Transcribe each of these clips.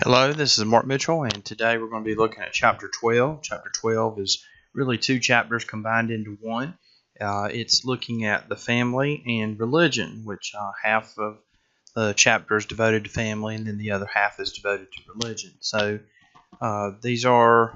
Hello, this is Mark Mitchell, and today we're going to be looking at chapter 12. Chapter 12 is really two chapters combined into one. It's looking at the family and religion, which half of the chapter is devoted to family, and then the other half is devoted to religion. So these are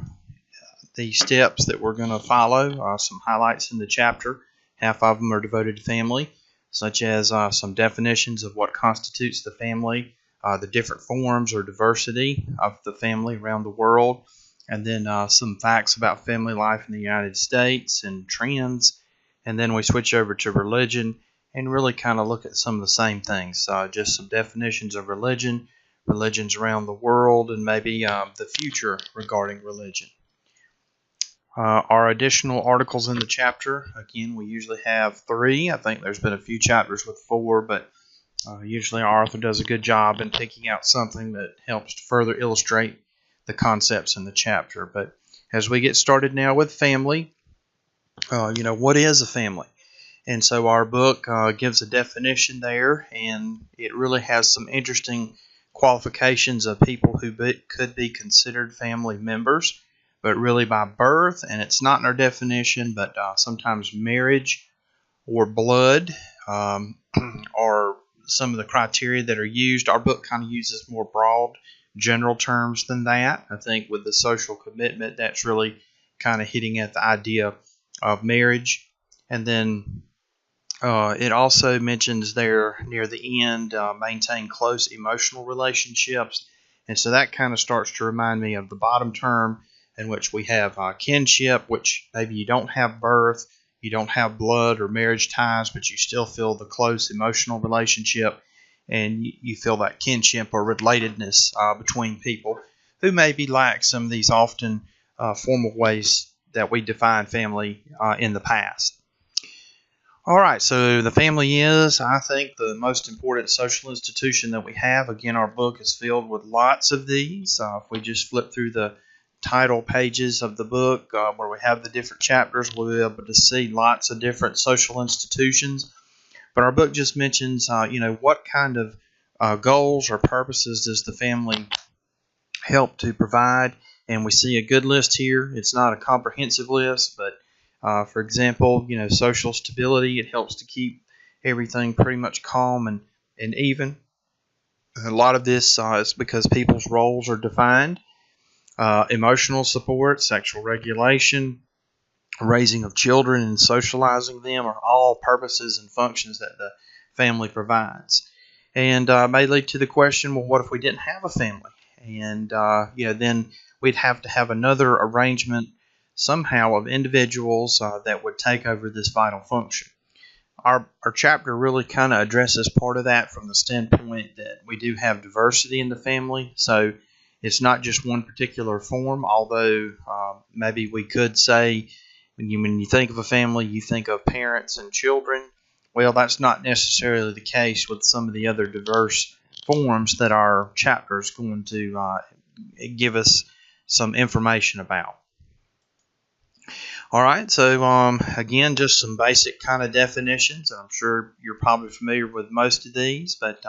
the steps that we're going to follow, some highlights in the chapter. Half of them are devoted to family, such as some definitions of what constitutes the family, the different forms or diversity of the family around the world, and then some facts about family life in the United States and trends. And then we switch over to religion and really kind of look at some of the same things, just some definitions of religion, religions around the world, and maybe the future regarding religion. Our additional articles in the chapter, again, we usually have 3. I think there's been a few chapters with 4, but usually our author does a good job in picking out something that helps to further illustrate the concepts in the chapter. But as we get started now with family, what is a family? And so our book gives a definition there, and it really has some interesting qualifications of people who could be considered family members, but really by birth, and it's not in our definition, but sometimes marriage or blood are some of the criteria that are used. Our book kind of uses more broad, general terms than that. I think with the social commitment, that's really kind of hitting at the idea of marriage. And then it also mentions there near the end, maintain close emotional relationships. And so that kind of starts to remind me of the bottom term, in which we have kinship, which maybe you don't have birth, you don't have blood or marriage ties, but you still feel the close emotional relationship, and you feel that kinship or relatedness between people who maybe lack some of these often formal ways that we define family in the past. All right, so the family is, I think, the most important social institution that we have. Again, our book is filled with lots of these. If we just flip through the title pages of the book where we have the different chapters, we'll be able to see lots of different social institutions. But our book just mentions, what kind of goals or purposes does the family help to provide. And we see a good list here. It's not a comprehensive list, but for example, social stability. It helps to keep everything pretty much calm and even. A lot of this is because people's roles are defined. Emotional support, sexual regulation, raising of children and socializing them are all purposes and functions that the family provides. And may lead to the question, well, what if we didn't have a family? And then we'd have to have another arrangement somehow of individuals that would take over this vital function. Our chapter really kind of addresses part of that from the standpoint that we do have diversity in the family. So it's not just one particular form, although maybe we could say when you think of a family, you think of parents and children. Well, that's not necessarily the case with some of the other diverse forms that our chapter is going to give us some information about. All right, so again, just some basic kind of definitions. I'm sure you're probably familiar with most of these, but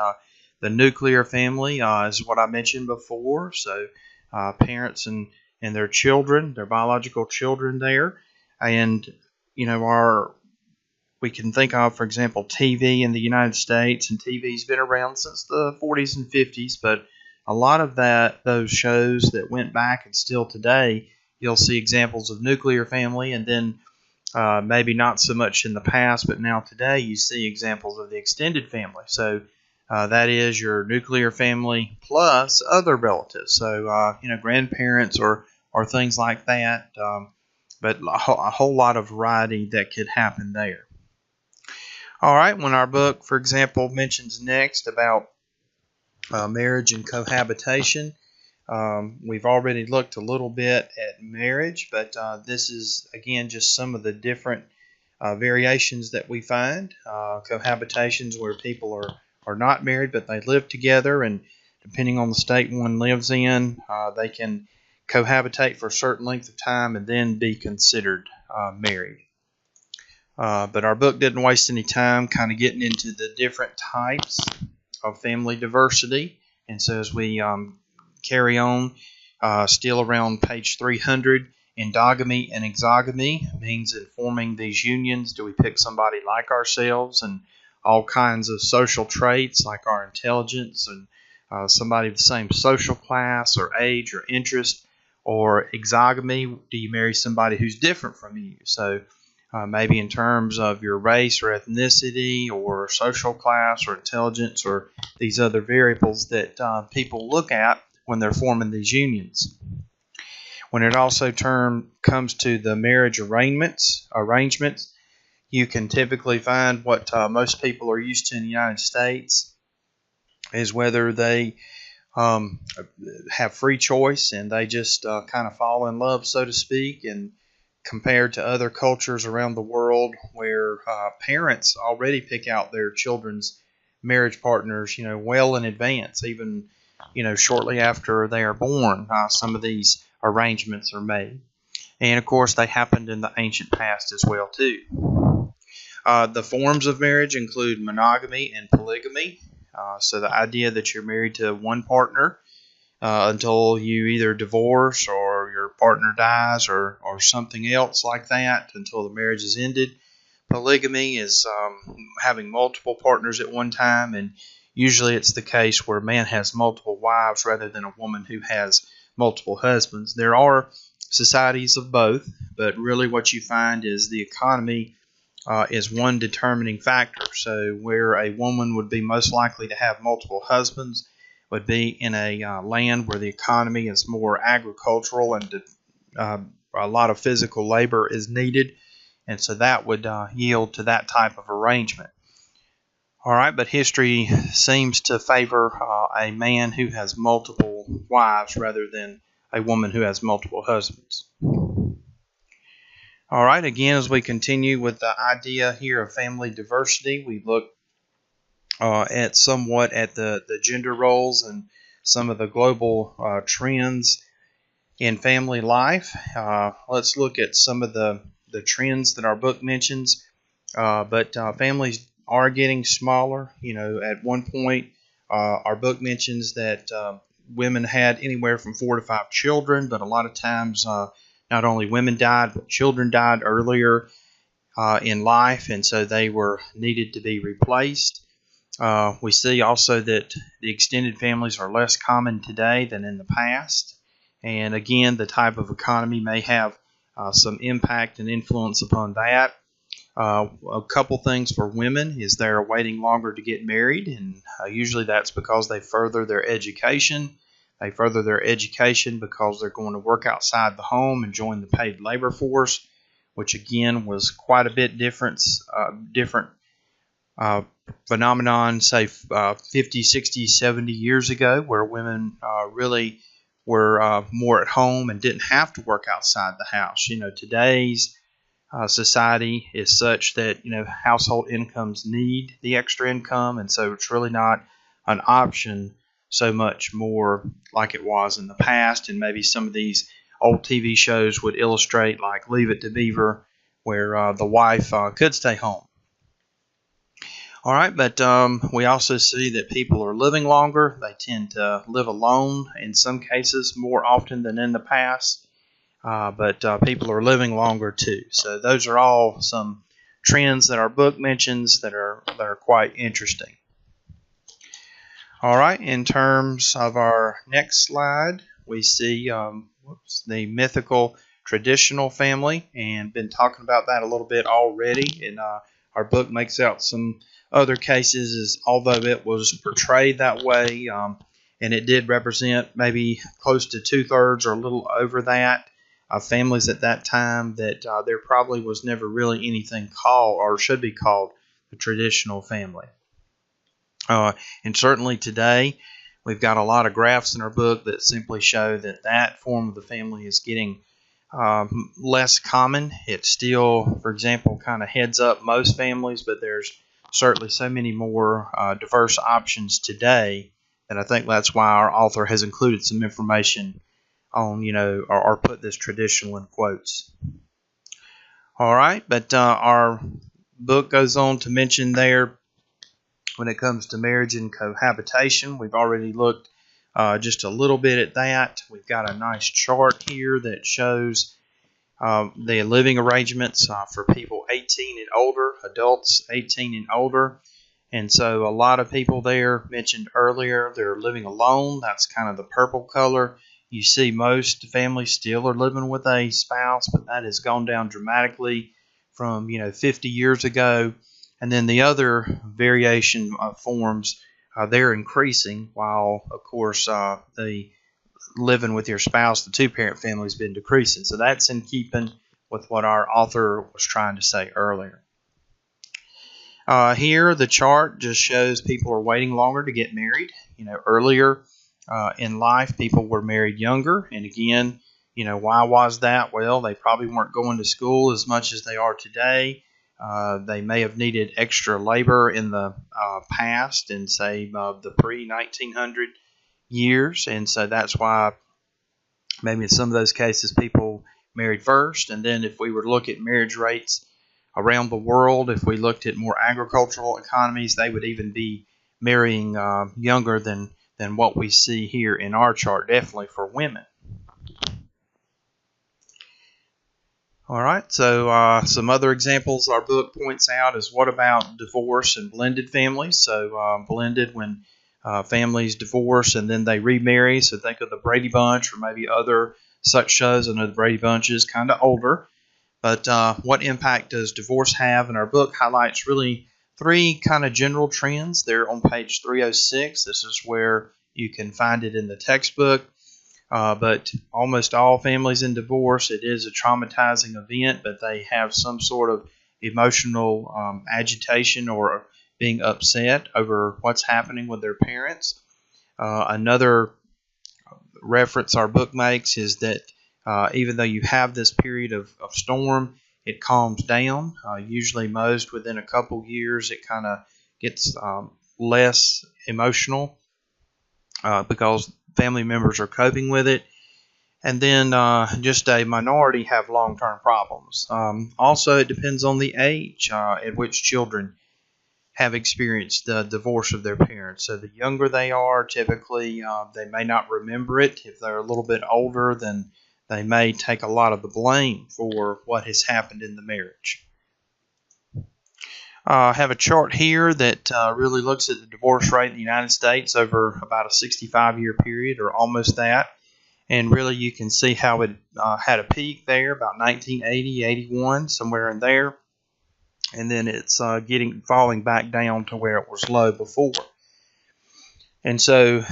the nuclear family is what I mentioned before. So parents and their children, their biological children there. And, we can think of, for example, TV in the United States. And TV's been around since the 40s and 50s. But a lot of those shows that went back and still today, you'll see examples of nuclear family. And then maybe not so much in the past, but now today you see examples of the extended family. So that is your nuclear family plus other relatives, so grandparents or things like that. But a whole lot of variety that could happen there. All right, when our book, for example, mentions next about marriage and cohabitation, we've already looked a little bit at marriage, but this is again just some of the different variations that we find. Cohabitations where people are not married, but they live together, and depending on the state one lives in, they can cohabitate for a certain length of time and then be considered married. But our book didn't waste any time kind of getting into the different types of family diversity. And so as we carry on. Still around page 300. Endogamy and exogamy means in forming these unions, do we pick somebody like ourselves and all kinds of social traits like our intelligence and somebody of the same social class or age or interest, or exogamy, do you marry somebody who's different from you? So maybe in terms of your race or ethnicity or social class or intelligence or these other variables that people look at when they're forming these unions. When it also comes to the marriage arrangements, you can typically find what most people are used to in the United States is whether they have free choice and they just kind of fall in love, so to speak, and compared to other cultures around the world where parents already pick out their children's marriage partners, well in advance, even, shortly after they are born, some of these arrangements are made. And of course, they happened in the ancient past as well, too. The forms of marriage include monogamy and polygamy. So the idea that you're married to one partner until you either divorce or your partner dies or something else like that until the marriage is ended. Polygamy is having multiple partners at one time, and usually it's the case where a man has multiple wives rather than a woman who has multiple husbands. There are societies of both, but really what you find is the economy is one determining factor. So where a woman would be most likely to have multiple husbands would be in a land where the economy is more agricultural and a lot of physical labor is needed. And so that would yield to that type of arrangement. All right, but history seems to favor a man who has multiple wives rather than a woman who has multiple husbands. All right, again, as we continue with the idea here of family diversity, we look at somewhat at the gender roles and some of the global trends in family life. Let's look at some of the trends that our book mentions. But families are getting smaller. At one point, our book mentions that women had anywhere from 4 to 5 children, but a lot of times not only women died, but children died earlier in life, and so they were needed to be replaced. We see also that the extended families are less common today than in the past. And again, the type of economy may have some impact and influence upon that. A couple things for women is they're waiting longer to get married, and usually that's because they further their education. They further their education because they're going to work outside the home and join the paid labor force, which again was quite a bit different phenomenon, say 50, 60, 70 years ago, where women really were more at home and didn't have to work outside the house. Today's society is such that household incomes need the extra income, and so it's really not an option so much more like it was in the past. And maybe some of these old TV shows would illustrate, like Leave It to Beaver, where the wife could stay home. All right, but we also see that people are living longer. They tend to live alone in some cases more often than in the past. But people are living longer too. So those are all some trends that our book mentions that are quite interesting. All right, in terms of our next slide, we see the mythical traditional family, and been talking about that a little bit already. And our book makes out some other cases, although it was portrayed that way, and it did represent maybe close to 2/3 or a little over that. Families at that time that there probably was never really anything called or should be called the traditional family. And certainly today, we've got a lot of graphs in our book that simply show that form of the family is getting less common. It still, for example, kind of heads up most families, but there's certainly so many more diverse options today that I think that's why our author has included some information on, or put this traditional in quotes. All right, but our book goes on to mention there when it comes to marriage and cohabitation. We've already looked just a little bit at that. We've got a nice chart here that shows the living arrangements for people 18 and older, adults 18 and older. And so a lot of people there mentioned earlier, they're living alone. That's kind of the purple color. You see most families still are living with a spouse, but that has gone down dramatically from 50 years ago. And then the other variation forms, they're increasing, while of course the living with your spouse, the two-parent family, has been decreasing. So that's in keeping with what our author was trying to say earlier. Here, the chart just shows people are waiting longer to get married. Earlier in life, people were married younger. And again, why was that? Well, they probably weren't going to school as much as they are today. They may have needed extra labor in the past and say the pre-1900 years. And so that's why maybe in some of those cases people married first. And then if we were to look at marriage rates around the world, if we looked at more agricultural economies, they would even be marrying younger than what we see here in our chart, definitely for women. All right, so some other examples our book points out is what about divorce and blended families? So blended when families divorce and then they remarry. So think of the Brady Bunch or maybe other such shows. I know the Brady Bunch is kind of older. But what impact does divorce have? And our book highlights really three kind of general trends. They're on page 306. This is where you can find it in the textbook. But almost all families in divorce, it is a traumatizing event, but they have some sort of emotional agitation or being upset over what's happening with their parents. Another reference our book makes is that even though you have this period of storm, it calms down. Usually most within a couple years, it kind of gets less emotional because family members are coping with it. And then just a minority have long-term problems. Also, it depends on the age at which children have experienced the divorce of their parents. So the younger they are, typically they may not remember it. If they're a little bit older, then they may take a lot of the blame for what has happened in the marriage. I have a chart here that really looks at the divorce rate in the United States over about a 65-year period, or almost that. And really you can see how it had a peak there, about 1980, 81, somewhere in there. And then it's falling back down to where it was low before. And so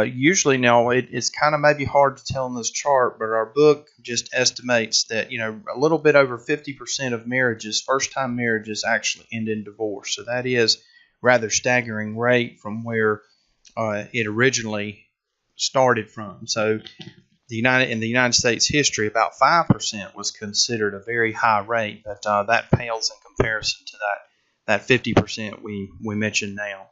usually now it's kind of maybe hard to tell in this chart, but our book just estimates that, a little bit over 50% of marriages, first-time marriages, actually end in divorce. So that is rather staggering rate from where it originally started from. So in the United States history, about 5% was considered a very high rate, but that pales in comparison to that 50% we mentioned now.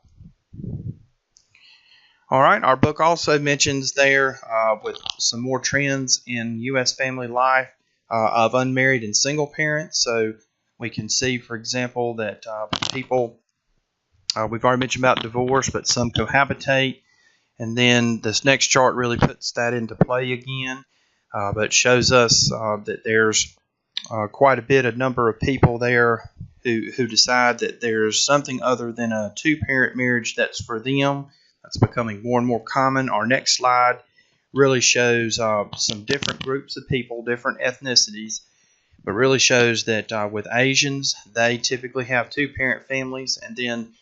All right, our book also mentions there with some more trends in U.S. family life of unmarried and single parents. So we can see, for example, that people, we've already mentioned about divorce, but some cohabitate. And then this next chart really puts that into play again, but shows us that there's quite a number of people there who decide that there's something other than a two-parent marriage that's for them. That's becoming more and more common. Our next slide really shows some different groups of people, different ethnicities, but really shows that with Asians, they typically have two-parent families, and then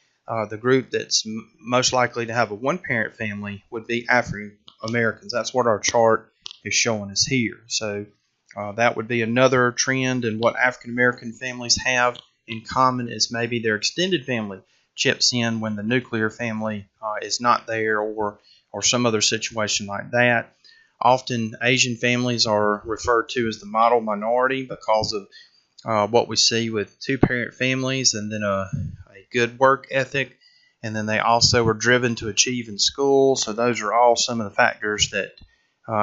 the group that's most likely to have a one-parent family would be African Americans. That's what our chart is showing us here. So that would be another trend, and what African American families have in common is maybe their extended family chips in when the nuclear family is not there, or some other situation like that. Often Asian families are referred to as the model minority because of what we see with two-parent families, and then a good work ethic, and then they also are driven to achieve in school. So those are all some of the factors that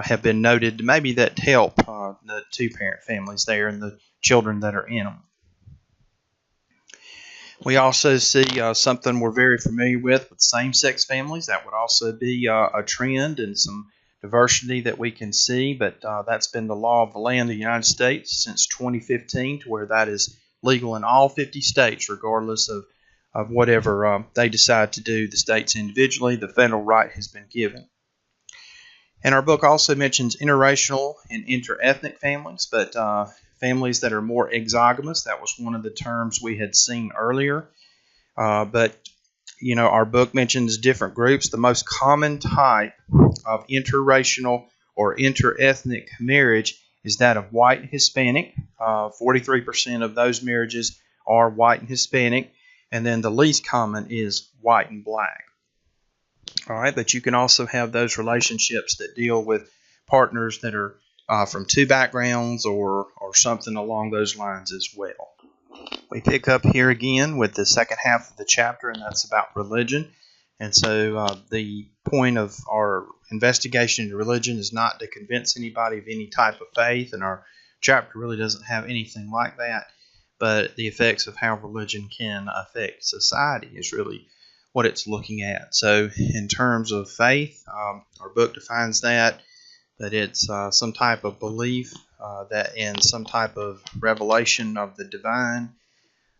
have been noted maybe that help the two-parent families there and the children that are in them. We also see something we're very familiar with same-sex families. That would also be a trend and some diversity that we can see, but that's been the law of the land of the United States since 2015, to where that is legal in all 50 states, regardless of whatever they decide to do, the states individually. The federal right has been given. And our book also mentions interracial and interethnic families, but families that are more exogamous. That was one of the terms we had seen earlier. But our book mentions different groups. The most common type of interracial or interethnic marriage is that of white and Hispanic. 43% of those marriages are white and Hispanic. And then the least common is white and black. All right, but you can also have those relationships that deal with partners that are from two backgrounds or something along those lines as well. We pick up here again with the second half of the chapter, and that's about religion. And so the point of our investigation into religion is not to convince anybody of any type of faith, and our chapter really doesn't have anything like that, but the effects of how religion can affect society is really what it's looking at. So in terms of faith, our book defines that it's some type of belief that in some type of revelation of the divine.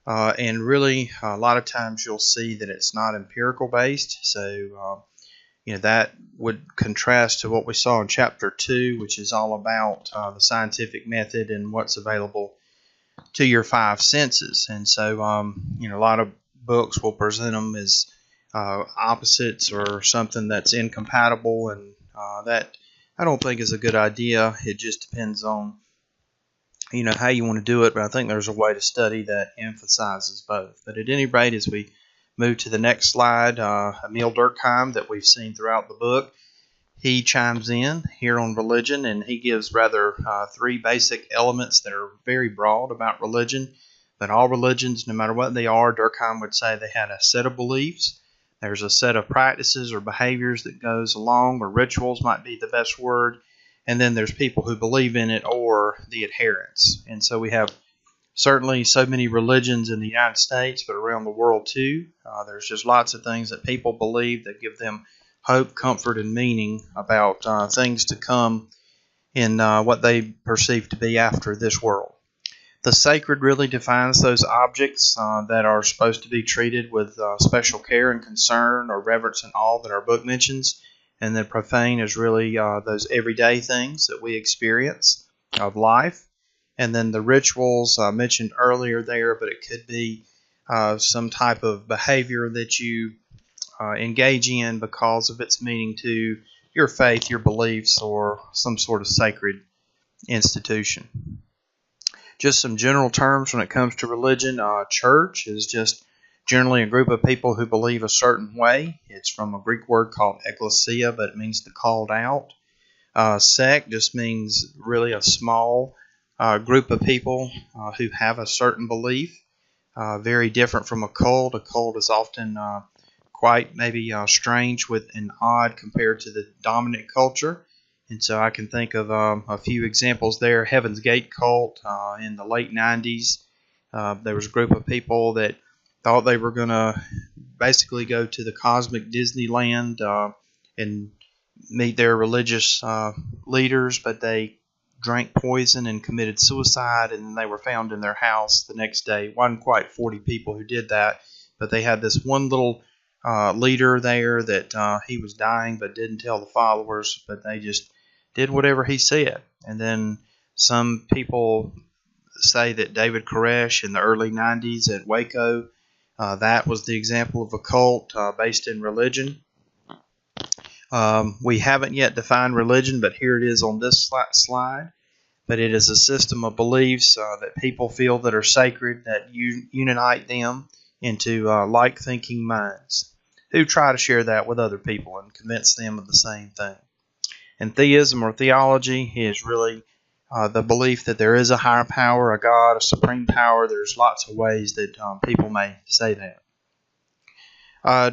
And really, a lot of times you'll see that it's not empirical based. So, that would contrast to what we saw in chapter 2, which is all about the scientific method and what's available to your five senses. And so, a lot of books will present them as opposites or something that's incompatible, and that I don't think is a good idea. It just depends on how you want to do it, but I think there's a way to study that emphasizes both. But at any rate, as we move to the next slide, Emil Durkheim, that we've seen throughout the book, he chimes in here on religion, and he gives rather three basic elements that are very broad about religion. But all religions, no matter what they are, Durkheim would say they had a set of beliefs. There's a set of practices or behaviors that goes along, or rituals might be the best word. And then there's people who believe in it or the adherents. And so we have certainly so many religions in the United States, but around the world too. There's just lots of things that people believe that give them hope, comfort, and meaning about things to come in what they perceive to be after this world. The sacred really defines those objects that are supposed to be treated with special care and concern or reverence and awe that our book mentions. And the profane is really those everyday things that we experience of life. And then the rituals mentioned earlier there, but it could be some type of behavior that you engage in because of its meaning to your faith, your beliefs, or some sort of sacred institution. Just some general terms when it comes to religion. Church is just generally a group of people who believe a certain way. It's from a Greek word called ecclesia, but it means the called out. Sect just means really a small group of people who have a certain belief. Very different from a cult. A cult is often quite maybe strange and odd compared to the dominant culture. And so I can think of a few examples there. Heaven's Gate cult in the late 90s. There was a group of people that thought they were going to basically go to the cosmic Disneyland and meet their religious leaders, but they drank poison and committed suicide, and they were found in their house the next day. It wasn't quite 40 people who did that, but they had this one little leader there that he was dying but didn't tell the followers, but they just did whatever he said. And then some people say that David Koresh in the early 90s at Waco, that was the example of a cult based in religion. We haven't yet defined religion, but here it is on this slide. But it is a system of beliefs that people feel that are sacred, that unite them into like-thinking minds who try to share that with other people and convince them of the same thing. And theism or theology is really the belief that there is a higher power, a God, a supreme power. There's lots of ways that people may say that.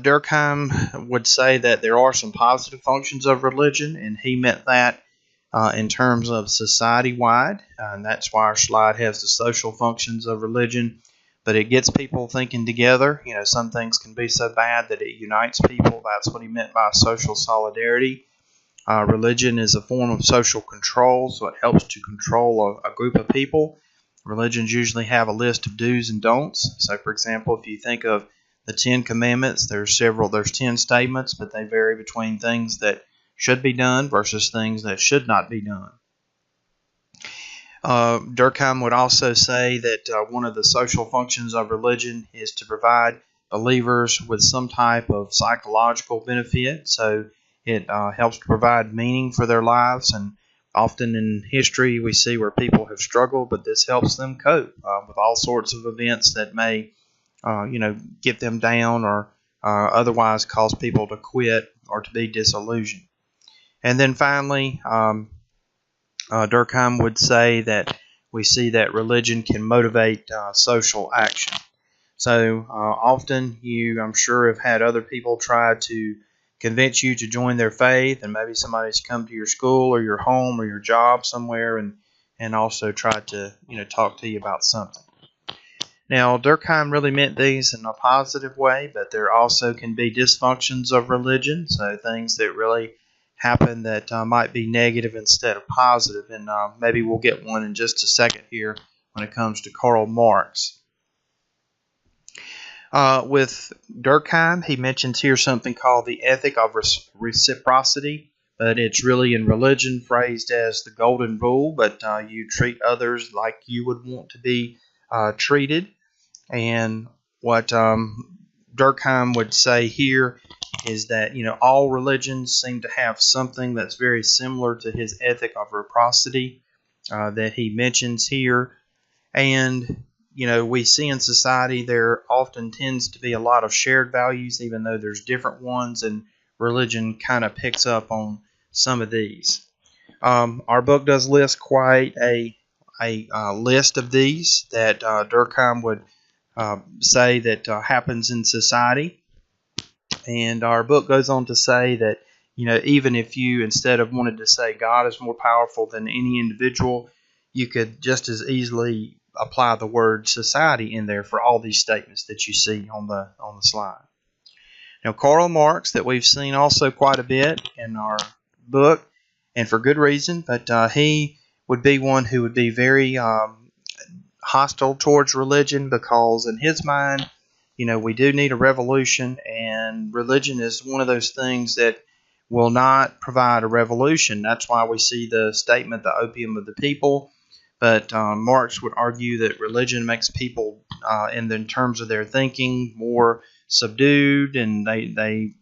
Durkheim would say that there are some positive functions of religion, and he meant that in terms of society-wide, and that's why our slide has the social functions of religion. but it gets people thinking together. Some things can be so bad that it unites people. That's what he meant by social solidarity. Religion is a form of social control, so it helps to control a group of people. Religions usually have a list of do's and don'ts. So, for example, if you think of the 10 Commandments, there's 10 statements, but they vary between things that should be done versus things that should not be done. Durkheim would also say that one of the social functions of religion is to provide believers with some type of psychological benefit. So it helps to provide meaning for their lives, and often in history we see where people have struggled, but this helps them cope with all sorts of events that may get them down or otherwise cause people to quit or to be disillusioned. And then finally, Durkheim would say that we see that religion can motivate social action. So often I'm sure, have had other people try to convince you to join their faith, and maybe somebody's come to your school or your home or your job somewhere and also tried to talk to you about something. Now, Durkheim really meant these in a positive way, but there also can be dysfunctions of religion, so things that really happen that might be negative instead of positive, and maybe we'll get one in just a second here when it comes to Karl Marx. With Durkheim, he mentions here something called the ethic of reciprocity, but it's really in religion phrased as the golden rule, but you treat others like you would want to be treated. And what Durkheim would say here is that all religions seem to have something that's very similar to his ethic of reciprocity that he mentions here. And we see in society there often tends to be a lot of shared values, even though there's different ones, and religion kind of picks up on some of these. Our book does list quite a list of these that Durkheim would say that happens in society. And our book goes on to say that, even if you, instead of wanted to say God is more powerful than any individual, you could just as easily apply the word society in there for all these statements that you see on the slide. Now, Karl Marx, that we've seen also quite a bit in our book, and for good reason, but he would be one who would be very hostile towards religion, because in his mind, we do need a revolution, and religion is one of those things that will not provide a revolution. That's why we see the statement, the opium of the people. But Marx would argue that religion makes people, in terms of their thinking, more subdued, and they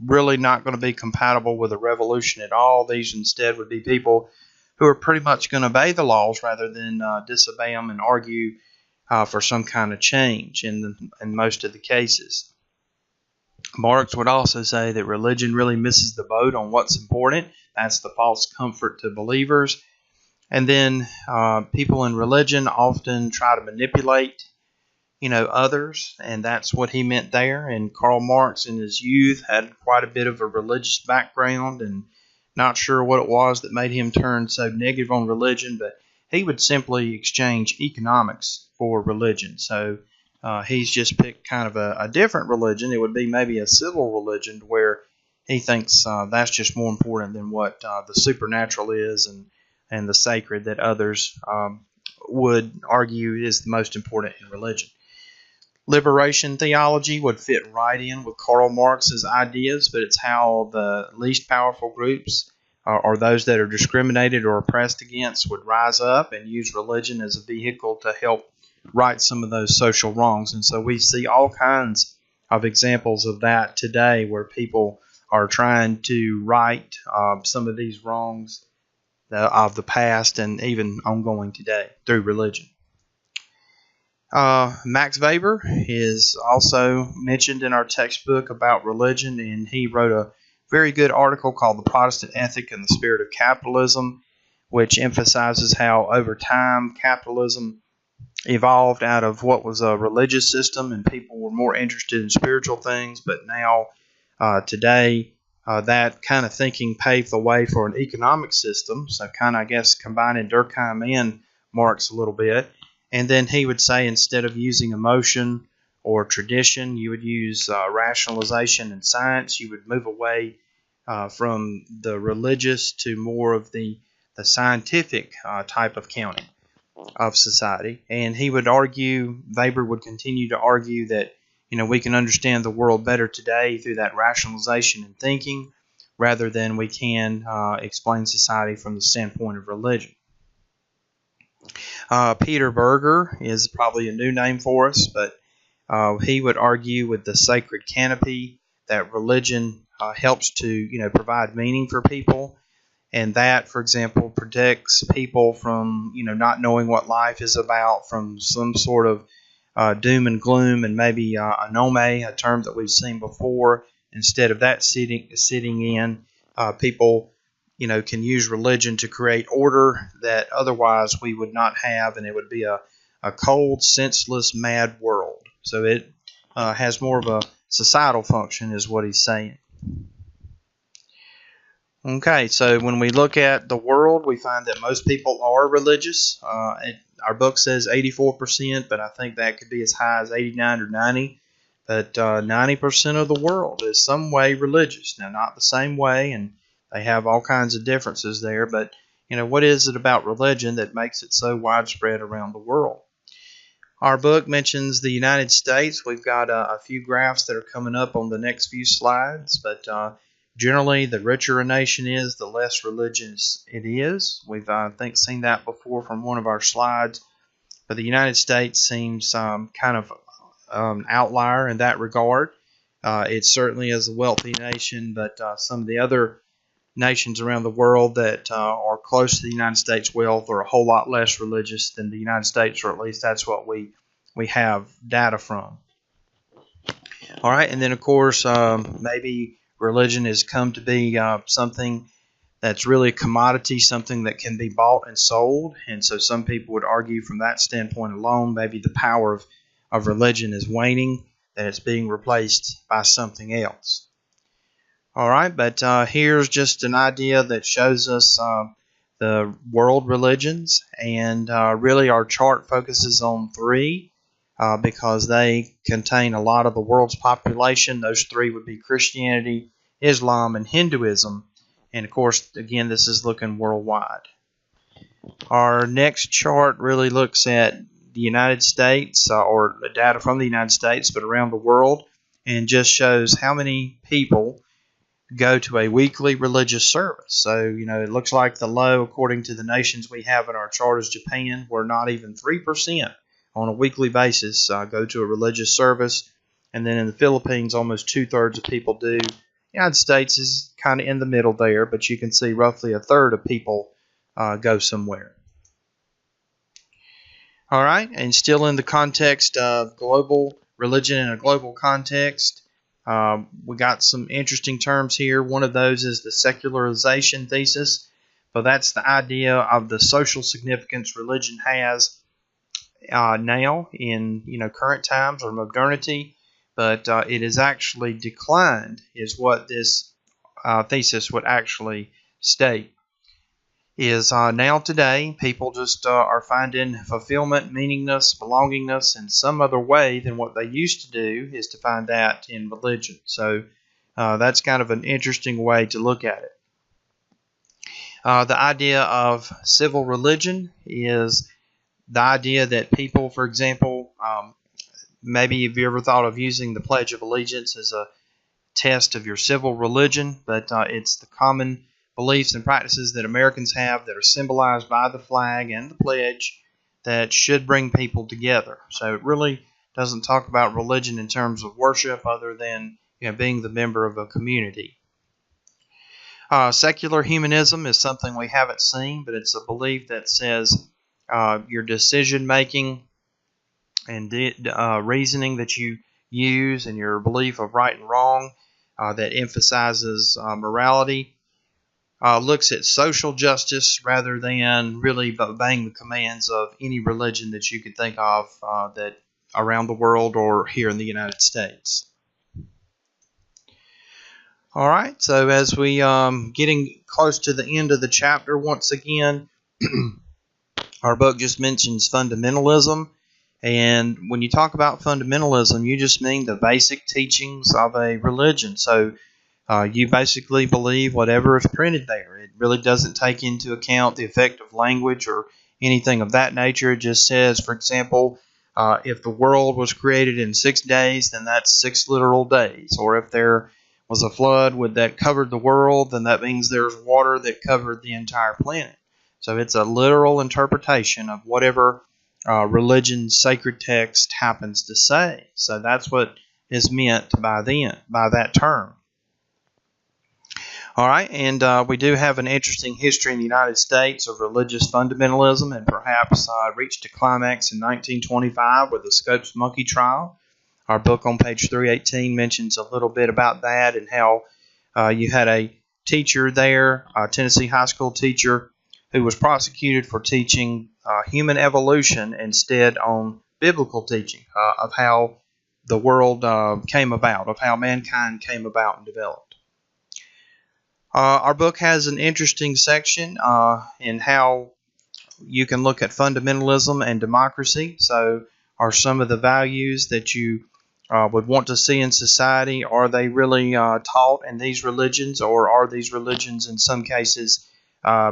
really not going to be compatible with a revolution at all. These instead would be people who are pretty much going to obey the laws rather than disobey them and argue for some kind of change in most of the cases. Marx would also say that religion really misses the boat on what's important. That's the false comfort to believers. And then people in religion often try to manipulate, others, and that's what he meant there. And Karl Marx in his youth had quite a bit of a religious background, and not sure what it was that made him turn so negative on religion, but he would simply exchange economics for religion. So he's just picked kind of a different religion. It would be maybe a civil religion, where he thinks that's just more important than what the supernatural is and the sacred that others would argue is the most important in religion. Liberation theology would fit right in with Karl Marx's ideas, but it's how the least powerful groups, or those that are discriminated or oppressed against, would rise up and use religion as a vehicle to help right some of those social wrongs. And so we see all kinds of examples of that today, where people are trying to right some of these wrongs of the past and even ongoing today through religion. Max Weber is also mentioned in our textbook about religion, and he wrote a very good article called The Protestant Ethic and the Spirit of Capitalism, which emphasizes how over time capitalism evolved out of what was a religious system, and people were more interested in spiritual things. But now, today, that kind of thinking paved the way for an economic system. So kind of, I guess, combining Durkheim and Marx a little bit. And then he would say instead of using emotion or tradition, you would use rationalization and science. You would move away from the religious to more of the scientific type of counting of society. And he would argue, Weber would continue to argue that we can understand the world better today through that rationalization and thinking rather than we can explain society from the standpoint of religion. Peter Berger is probably a new name for us, but he would argue with the sacred canopy that religion helps to provide meaning for people, and that, for example, protects people from not knowing what life is about, from some sort of doom and gloom, and maybe anome, a term that we've seen before. Instead of that sitting in, people can use religion to create order that otherwise we would not have, and it would be a cold, senseless, mad world. So it has more of a societal function, is what he's saying. Okay, so when we look at the world, we find that most people are religious. Our book says 84%, but I think that could be as high as 89 or 90. But 90% of the world is some way religious. Now, not the same way, and they have all kinds of differences there, but what is it about religion that makes it so widespread around the world? Our book mentions the United States. We've got a few graphs that are coming up on the next few slides, but generally, the richer a nation is, the less religious it is. We've, I think, seen that before from one of our slides, but the United States seems kind of an outlier in that regard. It certainly is a wealthy nation, but some of the other nations around the world that are close to the United States wealth are a whole lot less religious than the United States, or at least that's what we have data from. All right, and then of course maybe religion has come to be something that's really a commodity, something that can be bought and sold, and so some people would argue from that standpoint alone, maybe the power of religion is waning, that it's being replaced by something else. All right, but here's just an idea that shows us the world religions, and really our chart focuses on three because they contain a lot of the world's population. Those three would be Christianity, Islam, and Hinduism, and of course, again, this is looking worldwide. Our next chart really looks at the United States, or data from the United States, but around the world, and just shows how many people go to a weekly religious service. So, it looks like the low, according to the nations we have in our chart, is Japan, where not even 3% on a weekly basis go to a religious service. And then in the Philippines, almost 2/3 of people do. The United States is kind of in the middle there, but you can see roughly 1/3 of people go somewhere. All right, and still in the context of global religion in a global context, we got some interesting terms here. One of those is the secularization thesis. But that's the idea of the social significance religion has now in current times or modernity, but it has actually declined, is what this thesis would actually state. Is now today people just are finding fulfillment, meaningness, belongingness in some other way than what they used to do, is to find that in religion. So that's kind of an interesting way to look at it. The idea of civil religion is the idea that people, for example, maybe have you ever thought of using the Pledge of Allegiance as a test of your civil religion, but it's the common beliefs and practices that Americans have that are symbolized by the flag and the pledge that should bring people together. So it really doesn't talk about religion in terms of worship other than being the member of a community. Secular humanism is something we haven't seen, but it's a belief that says your decision making and reasoning that you use and your belief of right and wrong that emphasizes morality looks at social justice rather than really obeying the commands of any religion that you could think of that around the world or here in the United States. All right, so as we getting close to the end of the chapter once again, Our book just mentions fundamentalism. And when you talk about fundamentalism, you just mean the basic teachings of a religion. So you basically believe whatever is printed there. It really doesn't take into account the effect of language or anything of that nature. It just says, for example, if the world was created in 6 days, then that's 6 literal days. Or if there was a flood that covered the world, then that means there's water that covered the entire planet. So it's a literal interpretation of whatever religion's sacred text happens to say. So that's what is meant by that term. All right, and we do have an interesting history in the United States of religious fundamentalism, and perhaps reached a climax in 1925 with the Scopes monkey trial. Our book on page 318 mentions a little bit about that and how you had a teacher there, a Tennessee high school teacher, who was prosecuted for teaching human evolution instead on biblical teaching of how the world came about, of how mankind came about and developed. Our book has an interesting section in how you can look at fundamentalism and democracy. So are some of the values that you would want to see in society, are they really taught in these religions, or are these religions in some cases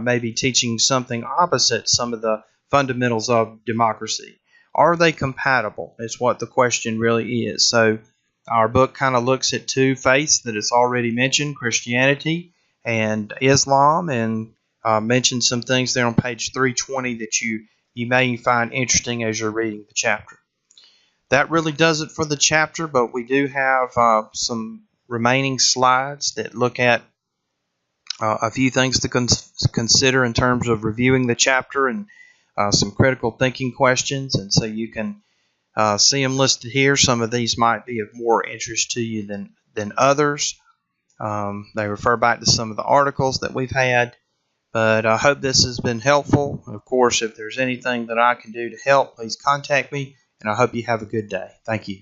maybe teaching something opposite some of the fundamentals of democracy? Are they compatible is what the question really is. So our book kind of looks at two faiths that it's already mentioned, Christianity and Islam, and mentions some things there on page 320 that you may find interesting as you're reading the chapter. That really does it for the chapter, but we do have some remaining slides that look at a few things to consider in terms of reviewing the chapter, and some critical thinking questions. And so you can see them listed here. Some of these might be of more interest to you than others. They refer back to some of the articles that we've had, but I hope this has been helpful. Of course, if there's anything that I can do to help, please contact me, and I hope you have a good day. Thank you.